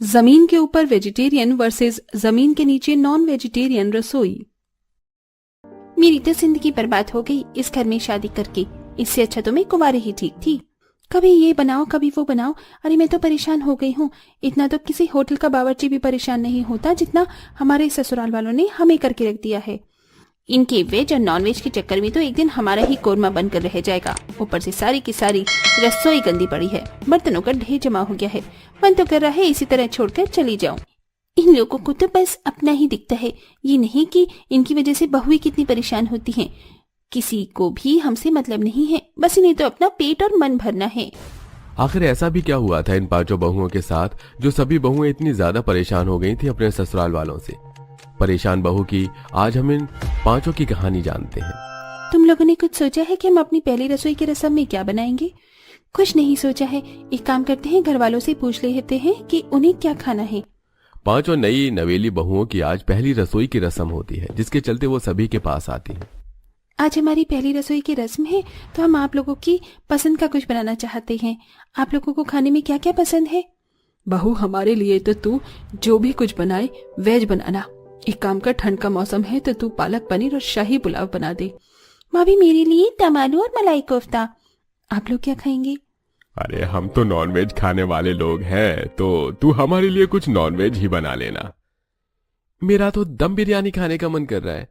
जमीन के ऊपर वेजिटेरियन वर्सेस जमीन के नीचे नॉन वेजिटेरियन रसोई। मेरी तो जिंदगी बर्बाद हो गई इस घर में शादी करके। इससे अच्छा तो मैं कुंवारे ही ठीक थी। कभी ये बनाओ कभी वो बनाओ। अरे मैं तो परेशान हो गई हूँ। इतना तो किसी होटल का बावर्ची भी परेशान नहीं होता जितना हमारे ससुराल वालों ने हमें करके रख दिया है। इनके वेज और नॉन वेज के चक्कर में तो एक दिन हमारा ही कोरमा बनकर रह जाएगा। ऊपर से सारी की सारी रसोई गंदी पड़ी है, बर्तनों का ढेर जमा हो गया है। मन तो कर रहा है इसी तरह छोड़कर चली जाऊं। इन लोगों को तो बस अपना ही दिखता है, ये नहीं कि इनकी वजह से बहुएं कितनी परेशान होती हैं। किसी को भी हमसे मतलब नहीं है, बस इन्हें तो अपना पेट और मन भरना है। आखिर ऐसा भी क्या हुआ था इन पांचों बहुओं के साथ जो सभी बहुएं इतनी ज्यादा परेशान हो गई थी अपने ससुराल वालों से। परेशान बहू की आज हम इन पांचों की कहानी जानते हैं। तुम लोगों ने कुछ सोचा है कि हम अपनी पहली रसोई की रस्म में क्या बनाएंगे? कुछ नहीं सोचा है। एक काम करते हैं, घर वालों से पूछ लेते हैं कि उन्हें क्या खाना है। पांचों नई नवेली बहुओं की आज पहली रसोई की रस्म होती है, जिसके चलते वो सभी के पास आती है। आज हमारी पहली रसोई की रस्म है तो हम आप लोगों की पसंद का कुछ बनाना चाहते हैं। आप लोगों को खाने में क्या क्या पसंद है? बहू हमारे लिए तो तू जो भी कुछ बनाए वेज बनाना। एक काम कर, ठंड का मौसम है तो तू पालक पनीर और शाही पुलाव बना दे। भाभी मेरे लिए दम आलू और मलाई कोफ्ता। आप लोग क्या खाएंगे? अरे हम तो नॉनवेज खाने वाले लोग हैं, तो तू हमारे लिए कुछ नॉनवेज ही बना लेना। मेरा तो दम बिरयानी खाने का मन कर रहा है।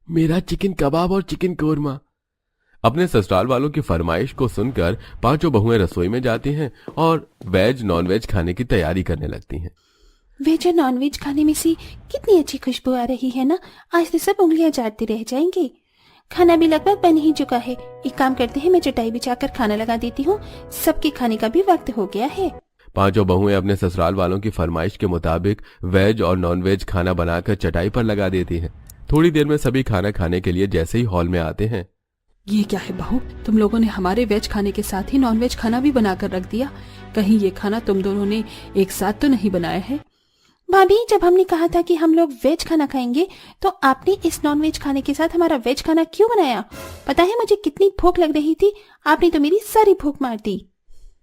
मेरा चिकन कबाब और चिकन कोरमा। अपने ससुराल वालों की फरमाइश को सुनकर पांचों बहुएं रसोई में जाती हैं और वेज नॉनवेज खाने की तैयारी करने लगती हैं। वेज और नॉनवेज खाने में से कितनी अच्छी खुशबू आ रही है ना। आज तो सब उंगलियां चाटते रह जाएंगे। खाना भी लगभग बन ही चुका है। एक काम करते हैं, मैं चटाई बिछाकर खाना लगा देती हूँ। सबके खाने का भी वक्त हो गया है। पांचों बहुएं अपने ससुराल वालों की फरमाइश के मुताबिक वेज और नॉनवेज खाना बनाकर चटाई पर लगा देती हैं। थोड़ी देर में सभी खाना खाने के लिए जैसे ही हॉल में आते हैं। ये क्या है बहू, तुम लोगों ने हमारे वेज खाने के साथ ही नॉनवेज खाना भी बनाकर रख दिया। कहीं ये खाना तुम दोनों ने एक साथ तो नहीं बनाया है? भाभी जब हमने कहा था कि हम लोग वेज खाना खाएंगे तो आपने इस नॉन वेज खाने के साथ हमारा वेज खाना क्यों बनाया? पता है मुझे कितनी भूख लग रही थी, आपने तो मेरी सारी भूख मार दी।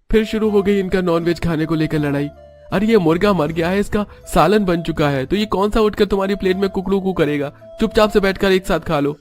फिर शुरू हो गई इनका नॉनवेज खाने को लेकर लड़ाई। अरे ये मुर्गा मर गया है, इसका सालन बन चुका है, तो ये कौन सा उठकर तुम्हारी प्लेट में कुकड़ू करेगा? चुपचाप से बैठकर एक साथ खा लो।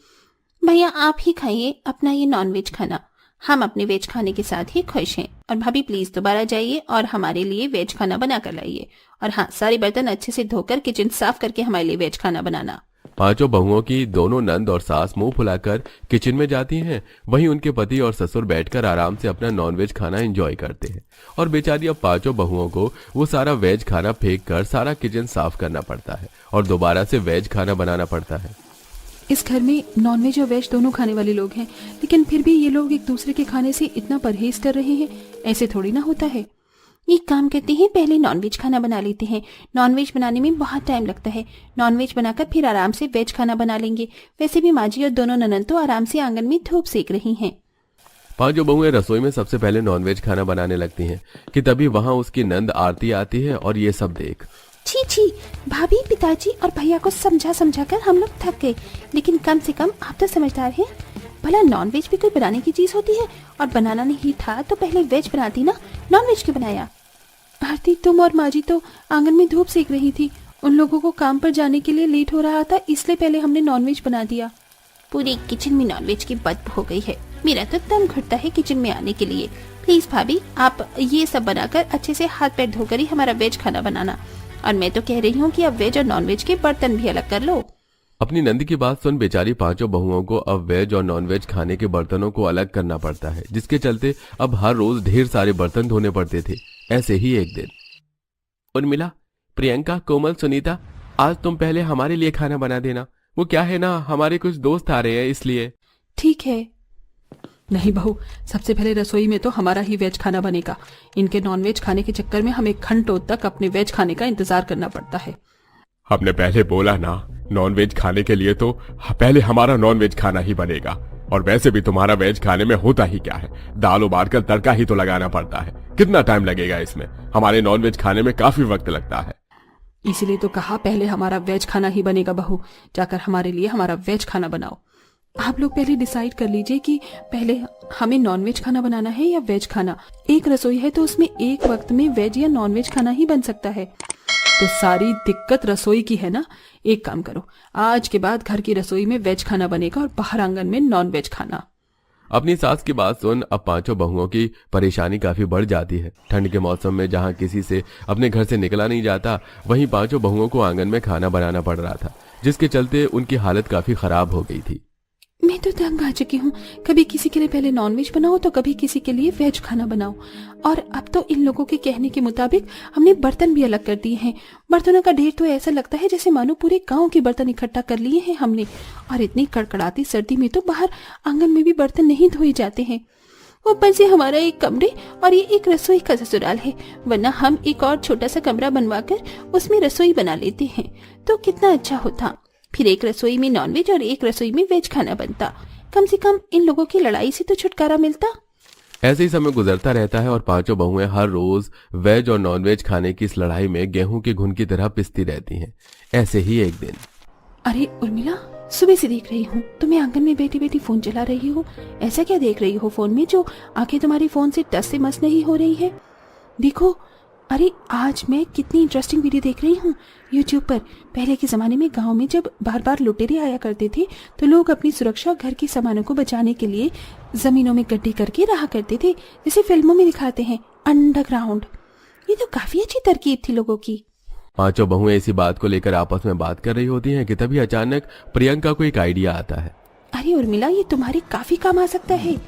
भैया आप ही खाइए अपना ये नॉन वेज खाना, हम अपने वेज खाने के साथ ही खुश हैं। और भाभी प्लीज दोबारा जाइए और हमारे लिए वेज खाना बना कर लाइए। और हाँ, सारे बर्तन अच्छे से धोकर किचन साफ करके हमारे लिए वेज खाना बनाना। पांचों बहुओं की दोनों नंद और सास मुंह फुलाकर किचन में जाती हैं। वहीं उनके पति और ससुर बैठकर आराम से अपना नॉनवेज खाना एंजॉय करते हैं। और बेचारी अब पांचों बहुओं को वो सारा वेज खाना फेंक कर सारा किचन साफ करना पड़ता है और दोबारा से वेज खाना बनाना पड़ता है। इस घर में नॉनवेज और वेज दोनों खाने वाले लोग हैं, लेकिन फिर भी ये लोग एक दूसरे के खाने से इतना परहेज कर रहे हैं। ऐसे थोड़ी ना होता है। एक काम करते हैं, पहले नॉनवेज खाना बना लेते हैं। नॉनवेज बनाने में बहुत टाइम लगता है। नॉनवेज बनाकर फिर आराम से वेज खाना बना लेंगे। वैसे भी माजी और दोनों ननद तो आराम से आंगन में धूप सेक रही हैं। पांचों बहुएं रसोई में सबसे पहले नॉनवेज खाना बनाने लगती हैं कि तभी वहां उसकी नंद आरती आती है और ये सब देख। छी छी, भाभी पिताजी और भैया को समझा समझा कर हम लोग थक गए, लेकिन कम से कम आप तो समझदार हैं। भला नॉनवेज भी कोई बनाने की चीज होती है? और बनाना नहीं था तो पहले वेज बनाती ना, नॉनवेज क्यों बनाया? आरती, तुम और माजी तो आंगन में धूप सेक रही थी। उन लोगों को काम पर जाने के लिए लेट हो रहा था, इसलिए पहले हमने नॉनवेज बना दिया। पूरे किचन में नॉनवेज की बदबू हो गई है। मेरा तो दम घुटता है किचन में आने के लिए। प्लीज भाभी आप ये सब बनाकर अच्छे से हाथ पैर धोकर ही हमारा वेज खाना बनाना। और मैं तो कह रही हूँ कि अब वेज और नॉनवेज के बर्तन भी अलग कर लो। अपनी नंद की बात सुन बेचारी पांचों बहुओं को अब वेज और नॉनवेज खाने के बर्तनों को अलग करना पड़ता है, जिसके चलते अब हर रोज ढेर सारे बर्तन धोने पड़ते थे। ऐसे ही एक दिन, उर्मिला, प्रियंका, कोमल, सुनीता, आज तुम पहले हमारे लिए खाना बना देना। वो क्या है ना, हमारे कुछ दोस्त आ रहे हैं इसलिए। ठीक है। नहीं बहू, सबसे पहले रसोई में तो हमारा ही वेज खाना बनेगा। इनके नॉनवेज खाने के चक्कर में हमें घंटों तक अपने वेज खाने का इंतजार करना पड़ता है। हमने पहले बोला ना, नॉनवेज खाने के लिए तो पहले हमारा नॉनवेज खाना ही बनेगा। और वैसे भी तुम्हारा वेज खाने में होता ही क्या है, दाल उबालकर तड़का ही तो लगाना पड़ता है। कितना टाइम लगेगा इसमें? हमारे नॉनवेज खाने में काफी वक्त लगता है। इसीलिए तो कहा पहले हमारा वेज खाना ही बनेगा। बहू, जाकर हमारे लिए हमारा वेज खाना बनाओ। आप लोग पहले डिसाइड कर लीजिए कि पहले हमें नॉनवेज खाना बनाना है या वेज खाना। एक रसोई है तो उसमें एक वक्त में वेज या नॉनवेज खाना ही बन सकता है। तो सारी दिक्कत रसोई की है ना। एक काम करो, आज के बाद घर की रसोई में वेज खाना बनेगा और बाहर आंगन में नॉन वेज खाना। अपनी सास की बात सुन अब पांचों बहुओं की परेशानी काफी बढ़ जाती है। ठंड के मौसम में जहां किसी से अपने घर से निकला नहीं जाता, वहीं पांचों बहुओं को आंगन में खाना बनाना पड़ रहा था, जिसके चलते उनकी हालत काफी खराब हो गई थी। मैं तो तंग आ चुकी हूँ। कभी किसी के लिए पहले नॉनवेज बनाओ तो कभी किसी के लिए वेज खाना बनाओ, और अब तो इन लोगों के कहने के मुताबिक हमने बर्तन भी अलग कर दिए हैं। बर्तनों का ढेर तो ऐसा लगता है जैसे मानो पूरे गांव के बर्तन इकट्ठा कर लिए हैं हमने। और इतनी कड़कड़ाती सर्दी में तो बाहर आंगन में भी बर्तन नहीं धोए जाते हैं। ऊपर से हमारा एक कमरे और ये एक रसोई का ससुराल है, वरना हम एक और छोटा सा कमरा बनवाकर उसमें रसोई बना लेते हैं तो कितना अच्छा होता। फिर एक रसोई में नॉनवेज और एक रसोई में वेज खाना बनता। कम से कम इन लोगों की लड़ाई से तो छुटकारा मिलता। ऐसे ही समय गुजरता रहता है और पांचों बहुएं हर रोज वेज और नॉनवेज खाने की इस लड़ाई में गेहूं के घुन की तरह पिसती रहती हैं। ऐसे ही एक दिन, अरे उर्मिला, सुबह से देख रही हूँ तुम्हें आंगन में बैठी बैठी फोन चला रही हो। ऐसा क्या देख रही हो फोन में जो आंखें तुम्हारी फोन से टस से मस नहीं हो रही है? देखो, अरे आज मैं कितनी इंटरेस्टिंग वीडियो देख रही हूँ यूट्यूब पर। पहले के जमाने में गांव में जब बार बार लुटेरे आया करते थे तो लोग अपनी सुरक्षा और घर के सामानों को बचाने के लिए जमीनों में गड्ढे करके रहा करते थे, जैसे फिल्मों में दिखाते हैं, अंडरग्राउंड। ये तो काफी अच्छी तरकीब थी लोगों की। पांचों बहुएं इसी बात को लेकर आपस में बात कर रही होती हैं कि तभी अचानक प्रियंका को एक आइडिया आता है। अरे उर्मिला, ये तुम्हारे काफी काम आ सकता है।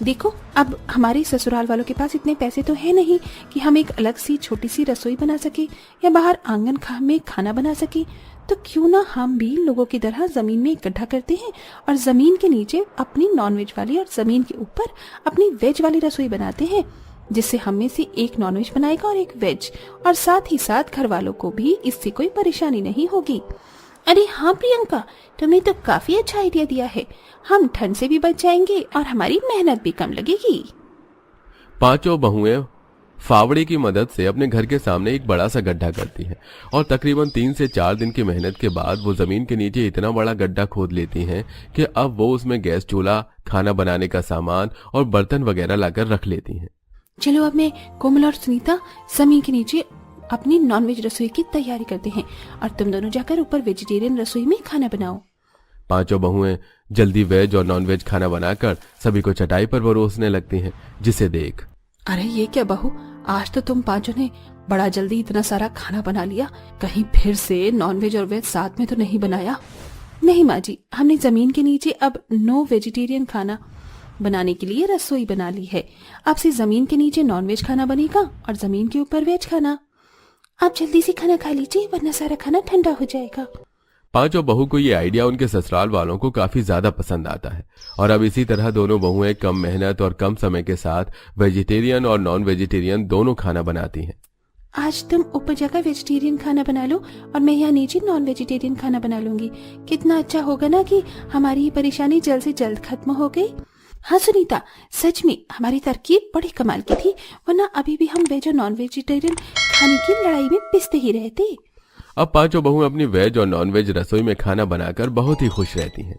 देखो, अब हमारे ससुराल वालों के पास इतने पैसे तो है नहीं कि हम एक अलग सी छोटी सी रसोई बना सके या बाहर आंगन में खाना बना सके, तो क्यों ना हम भी लोगों की तरह जमीन में इकट्ठा करते हैं और जमीन के नीचे अपनी नॉनवेज वाली और जमीन के ऊपर अपनी वेज वाली रसोई बनाते हैं, जिससे हम में से एक नॉनवेज बनाएगा और एक वेज, और साथ ही साथ घर वालों को भी इससे कोई परेशानी नहीं होगी। अरे हाँ प्रियंका, तुमने तो काफी अच्छा आइडिया दिया है। हम ठंड से भी बच जाएंगे और हमारी मेहनत भी कम लगेगी। पांचों बहुएं फावड़े की मदद से अपने घर के सामने एक बड़ा सा गड्ढा करती हैं और तकरीबन 3 से 4 दिन की मेहनत के बाद वो जमीन के नीचे इतना बड़ा गड्ढा खोद लेती हैं कि अब वो उसमें गैस चूल्हा, खाना बनाने का सामान और बर्तन वगैरह लाकर रख लेती हैं। चलो अब मैं, कोमल और सुनीता जमीन के नीचे अपनी नॉनवेज रसोई की तैयारी करते हैं और तुम दोनों जाकर ऊपर वेजिटेरियन रसोई में खाना बनाओ। पांचों बहुएं जल्दी वेज और नॉनवेज खाना बनाकर सभी को चटाई पर परोसने लगती हैं, जिसे देख, अरे ये क्या बहू, आज तो तुम पांचों ने बड़ा जल्दी इतना सारा खाना बना लिया। कहीं फिर से नॉनवेज और वेज साथ में तो नहीं बनाया? नहीं माँ जी, हमने जमीन के नीचे अब नो वेजिटेरियन खाना बनाने के लिए रसोई बना ली है। अब से जमीन के नीचे नॉनवेज खाना बनेगा और जमीन के ऊपर वेज खाना। आप जल्दी से खाना खा लीजिए वरना सारा खाना ठंडा हो जाएगा। पांचों बहू को ये आइडिया उनके ससुराल वालों को काफी ज्यादा पसंद आता है और अब इसी तरह दोनों बहुएं कम मेहनत और कम समय के साथ वेजिटेरियन और नॉन वेजिटेरियन दोनों खाना बनाती हैं। आज तुम ऊपर जाकर वेजिटेरियन खाना बना लो और मैं यहाँ नीचे नॉन वेजिटेरियन खाना बना लूंगी। कितना अच्छा होगा ना कि हमारी ये परेशानी जल्द से जल्द खत्म हो गई। हाँ सुनीता, सच में हमारी तरकीब बड़ी कमाल की थी, वरना अभी भी हम वेज और नॉन वेजिटेरियन खाने की लड़ाई में पिसते ही रहते। अब पांचों बहुएं अपनी वेज और नॉन वेज रसोई में खाना बनाकर बहुत ही खुश रहती हैं।